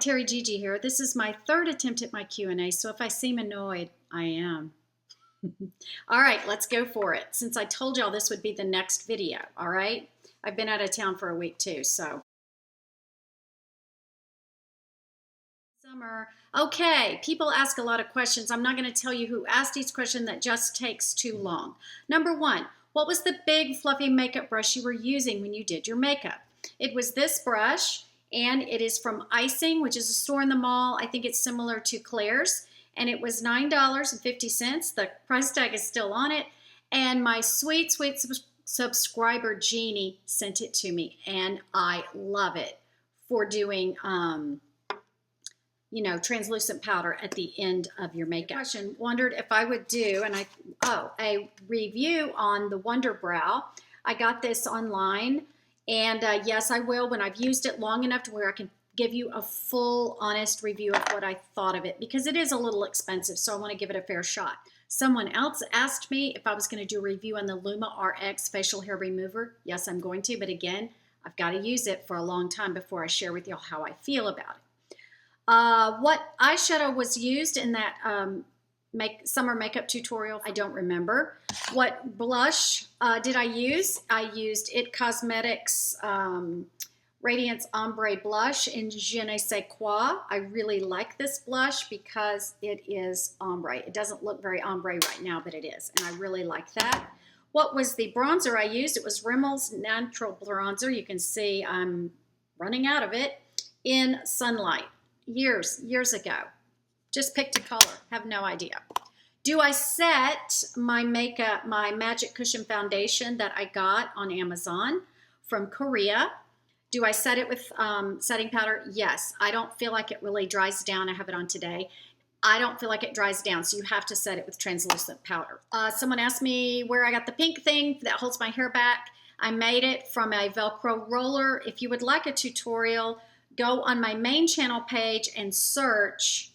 TeriGigi here. This is my third attempt at my Q&A, so if I seem annoyed, I am. All right, let's go for it. Since I told y'all this would be the next video, all right? I've been out of town for a week too, so. Summer. Okay, people ask a lot of questions. I'm not going to tell you who asked each question. That just takes too long. Number one, what was the big fluffy makeup brush you were using when you did your makeup? It was this brush, and it is from Icing, which is a store in the mall. I think it's similar to Claire's, and it was $9.50. The price tag is still on it, and my sweet, sweet subscriber Jeannie sent it to me, and I love it for doing translucent powder at the end of your makeup. Question, wondered if I would do, a review on the Wonder Brow. I got this online, and yes, I will when I've used it long enough to where I can give you a full, honest review of what I thought of it, because it is a little expensive, so I want to give it a fair shot. Someone else asked me if I was going to do a review on the Luma RX facial hair remover. Yes, I'm going to, but again, I've got to use it for a long time before I share with y'all how I feel about it. What eyeshadow was used in that summer makeup tutorial? I don't remember. What blush did I use? I used It Cosmetics Radiance Ombre Blush in Je ne sais quoi. I really like this blush because it is ombre. It doesn't look very ombre right now, but it is, and I really like that. What was the bronzer I used? It was Rimmel's Natural Bronzer. You can see I'm running out of it in Sunlight. Years ago. Just picked a color, have no idea. Do I set my makeup, my Magic Cushion Foundation that I got on Amazon from Korea? Do I set it with setting powder? Yes. I don't feel like it really dries down. I have it on today. I don't feel like it dries down, so you have to set it with translucent powder. Someone asked me where I got the pink thing that holds my hair back. I made it from a Velcro roller. If you would like a tutorial, go on my main channel page and search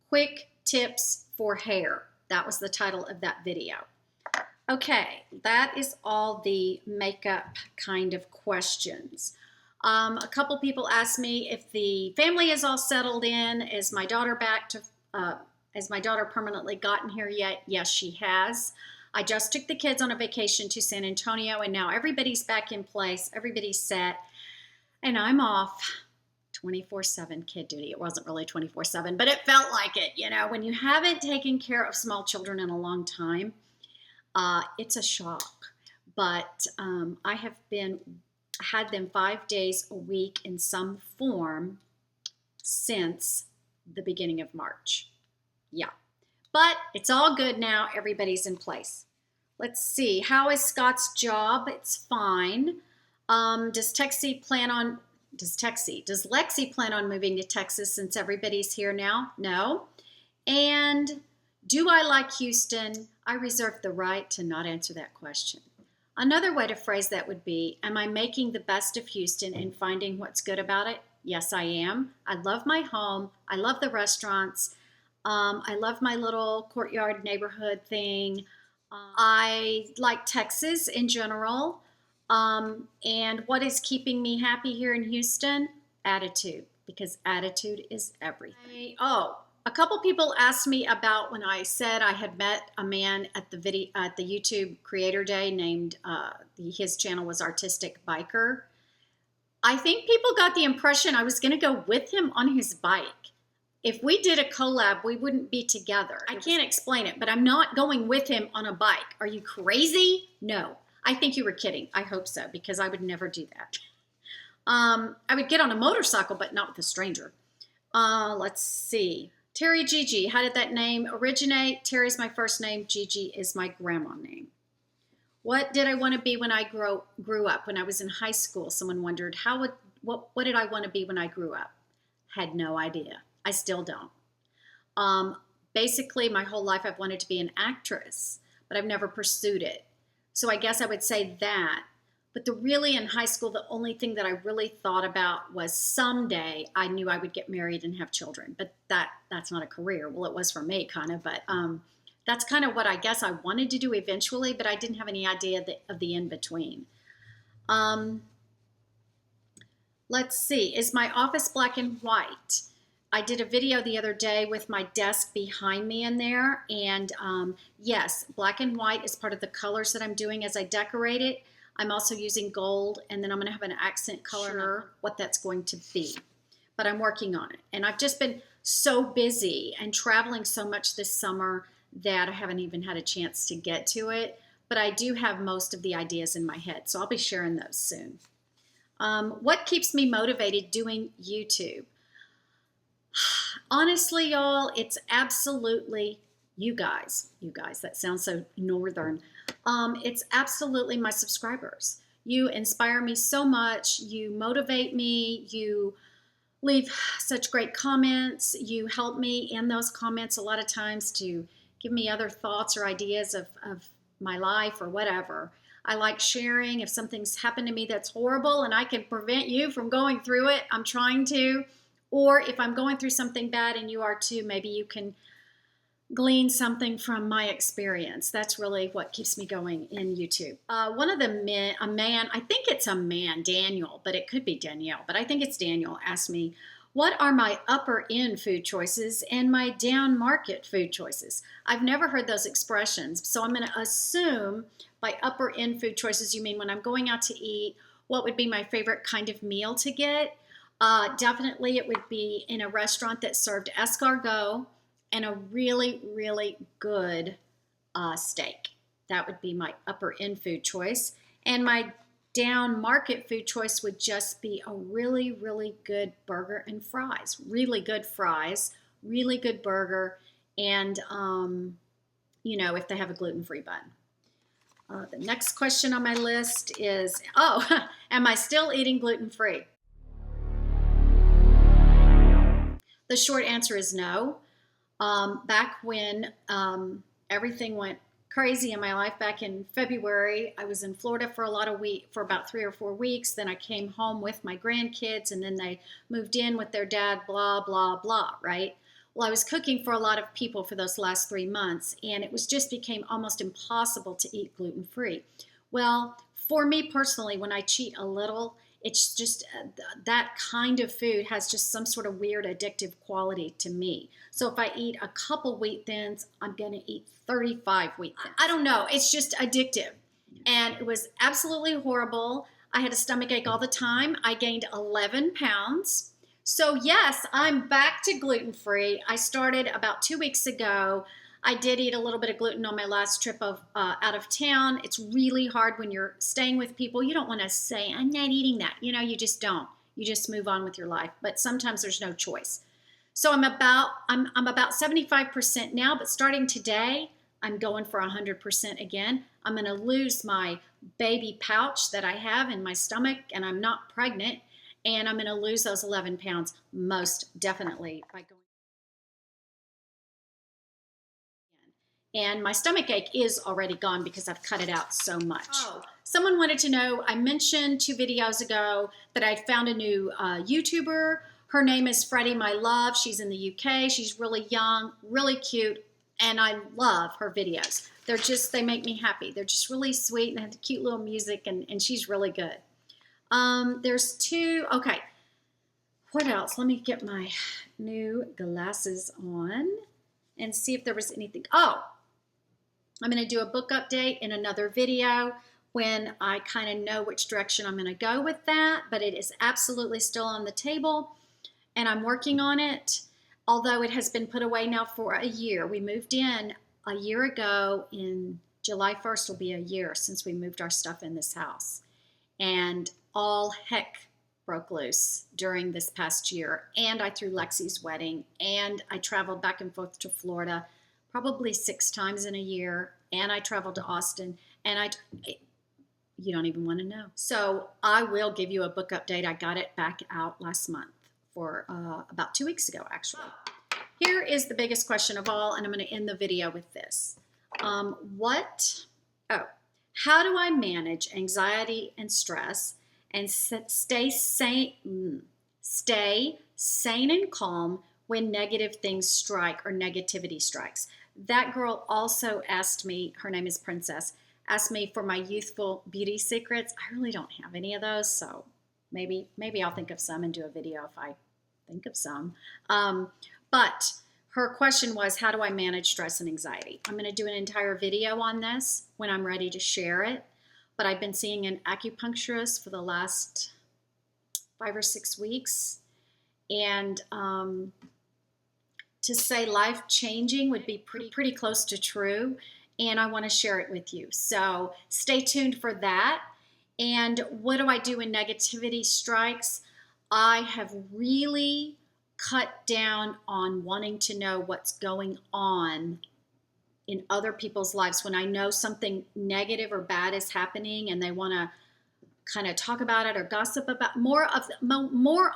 Quick Tips for Hair. That was the title of that video. Okay, that is all the makeup kind of questions. A couple people asked me if the family is all settled in. Is my daughter has my daughter permanently gotten here yet? Yes, she has. I just took the kids on a vacation to San Antonio, and now everybody's back in place. Everybody's set, and I'm off 24/7 kid duty. It wasn't really 24/7, but it felt like it. You know, when you haven't taken care of small children in a long time, it's a shock. But I have had them 5 days a week in some form since the beginning of March. Yeah, but it's all good now. Everybody's in place. Let's see. How is Scott's job? It's fine. Does Lexi plan on moving to Texas since everybody's here now? No. And do I like Houston? I reserve the right to not answer that question. Another way to phrase that would be, am I making the best of Houston and finding what's good about it? Yes, I am. I love my home. I love the restaurants. I love my little courtyard neighborhood thing. I like Texas in general. And what is keeping me happy here in Houston? Attitude, because attitude is everything. Oh, a couple people asked me about when I said I had met a man at the YouTube Creator Day named, his channel was Artistic Biker. I think people got the impression I was going to go with him on his bike. If we did a collab, we wouldn't be together. I can't explain it, but I'm not going with him on a bike. Are you crazy? No. I think you were kidding. I hope so, because I would never do that. I would get on a motorcycle, but not with a stranger. Let's see. TeriGigi, how did that name originate? Teri's my first name. Gigi is my grandma name. What did I want to be when I grew up? When I was in high school, someone wondered, what did I want to be when I grew up? Had no idea. I still don't. Basically, my whole life I've wanted to be an actress, but I've never pursued it. So I guess I would say that. But really in high school, the only thing that I really thought about was someday I knew I would get married and have children. But that's not a career. Well, it was for me kind of, but that's kind of what I guess I wanted to do eventually, but I didn't have any idea of the in-between. Let's see, is my office black and white? I did a video the other day with my desk behind me in there, and yes, black and white is part of the colors that I'm doing as I decorate it. I'm also using gold, and then I'm going to have an accent color. Sure what that's going to be, but I'm working on it. And I've just been so busy and traveling so much this summer that I haven't even had a chance to get to it, but I do have most of the ideas in my head, so I'll be sharing those soon. What keeps me motivated doing YouTube? Honestly, y'all, it's absolutely you guys. You guys, that sounds so northern. It's absolutely my subscribers. You inspire me so much. You motivate me. You leave such great comments. You help me in those comments a lot of times to give me other thoughts or ideas of my life or whatever. I like sharing. If something's happened to me that's horrible and I can prevent you from going through it, I'm trying to. Or if I'm going through something bad and you are too, maybe you can glean something from my experience. That's really what keeps me going in YouTube. One of the men, I think it's a man, Daniel, but it could be Danielle, but I think it's Daniel, asked me, what are my upper end food choices and my down market food choices? I've never heard those expressions, so I'm going to assume by upper end food choices you mean when I'm going out to eat, what would be my favorite kind of meal to get? Definitely it would be in a restaurant that served escargot and a really, really good steak. That would be my upper end food choice. And my down market food choice would just be a really, really good burger and fries. Really good fries, really good burger, and you know, if they have a gluten-free bun. The next question on my list is, am I still eating gluten-free? The short answer is no. Back when everything went crazy in my life, back in February, I was in Florida for for about 3 or 4 weeks. Then I came home with my grandkids, and then they moved in with their dad, blah, blah, blah, right? Well, I was cooking for a lot of people for those last 3 months, and it just became almost impossible to eat gluten-free. Well, for me personally, when I cheat a little, it's just that kind of food has just some sort of weird addictive quality to me. So if I eat a couple wheat thins, I'm going to eat 35 wheat thins. I don't know. It's just addictive. And it was absolutely horrible. I had a stomach ache all the time. I gained 11 pounds. So yes, I'm back to gluten-free. I started about 2 weeks ago. I did eat a little bit of gluten on my last trip out of town. It's really hard when you're staying with people. You don't want to say, I'm not eating that. You know, you just don't. You just move on with your life. But sometimes there's no choice. So I'm about 75% now, but starting today, I'm going for 100% again. I'm going to lose my baby pouch that I have in my stomach, and I'm not pregnant, and I'm going to lose those 11 pounds most definitely by going. And my stomach ache is already gone because I've cut it out so much. Oh, someone wanted to know, I mentioned 2 videos ago that I found a new YouTuber. Her name is Freddy, my love. She's in the UK. She's really young, really cute, and I love her videos. They make me happy. They're just really sweet and have the cute little music, and she's really good. There's 2, okay. What else? Let me get my new glasses on and see if there was anything. Oh, I'm going to do a book update in another video when I kind of know which direction I'm going to go with that, but it is absolutely still on the table, and I'm working on it, although it has been put away now for a year. We moved in a year ago. In July 1st will be a year since we moved our stuff in this house, and all heck broke loose during this past year, and I threw Lexi's wedding, and I traveled back and forth to Florida probably 6 times in a year, and I traveled to Austin, and you don't even want to know. So I will give you a book update. I got it back out last month for about 2 weeks ago, actually. Here is the biggest question of all, and I'm going to end the video with this. How do I manage anxiety and stress and stay sane and calm when negative things strike or negativity strikes? That girl also asked me, her name is Princess, asked me for my youthful beauty secrets. I really don't have any of those, so Maybe I'll think of some and do a video if I think of some. But her question was, how do I manage stress and anxiety? I'm going to do an entire video on this when I'm ready to share it. But I've been seeing an acupuncturist for the last 5 or 6 weeks. And to say life-changing would be pretty close to true. And I want to share it with you. So stay tuned for that. And what do I do when negativity strikes? I have really cut down on wanting to know what's going on in other people's lives. When I know something negative or bad is happening and they want to kind of talk about it or gossip about more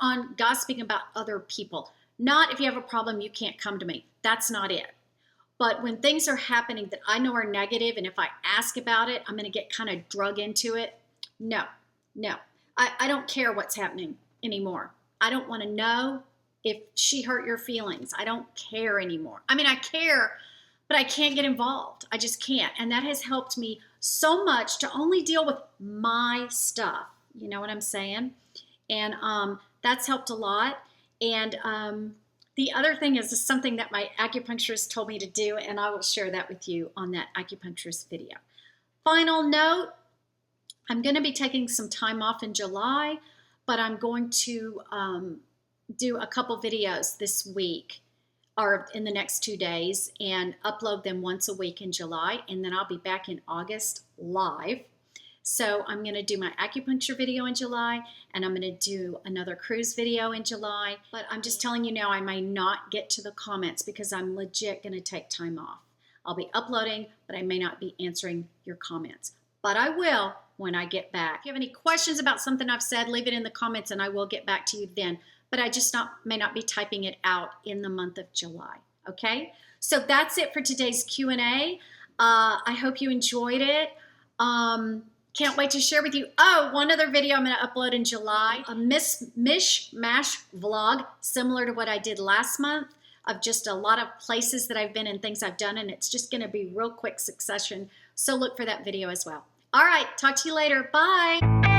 on gossiping about other people. Not if you have a problem, you can't come to me. That's not it. But when things are happening that I know are negative, and if I ask about it, I'm going to get kind of drug into it. No. I don't care what's happening anymore. I don't want to know if she hurt your feelings. I don't care anymore. I mean, I care, but I can't get involved. I just can't. And that has helped me so much to only deal with my stuff. You know what I'm saying? And that's helped a lot. And the other thing is something that my acupuncturist told me to do, and I will share that with you on that acupuncturist video. Final note, I'm going to be taking some time off in July, but I'm going to do a couple videos this week or in the next 2 days and upload them once a week in July, and then I'll be back in August live. So I'm going to do my acupuncture video in July, and I'm going to do another cruise video in July. But I'm just telling you now, I may not get to the comments because I'm legit going to take time off. I'll be uploading, but I may not be answering your comments. But I will when I get back. If you have any questions about something I've said, leave it in the comments and I will get back to you then. But I just may not be typing it out in the month of July. Okay? So that's it for today's Q&A. I hope you enjoyed it. Can't wait to share with you. Oh, one other video I'm going to upload in July, a mishmash vlog similar to what I did last month of just a lot of places that I've been and things I've done, and it's just going to be real quick succession. So look for that video as well. All right, talk to you later. Bye.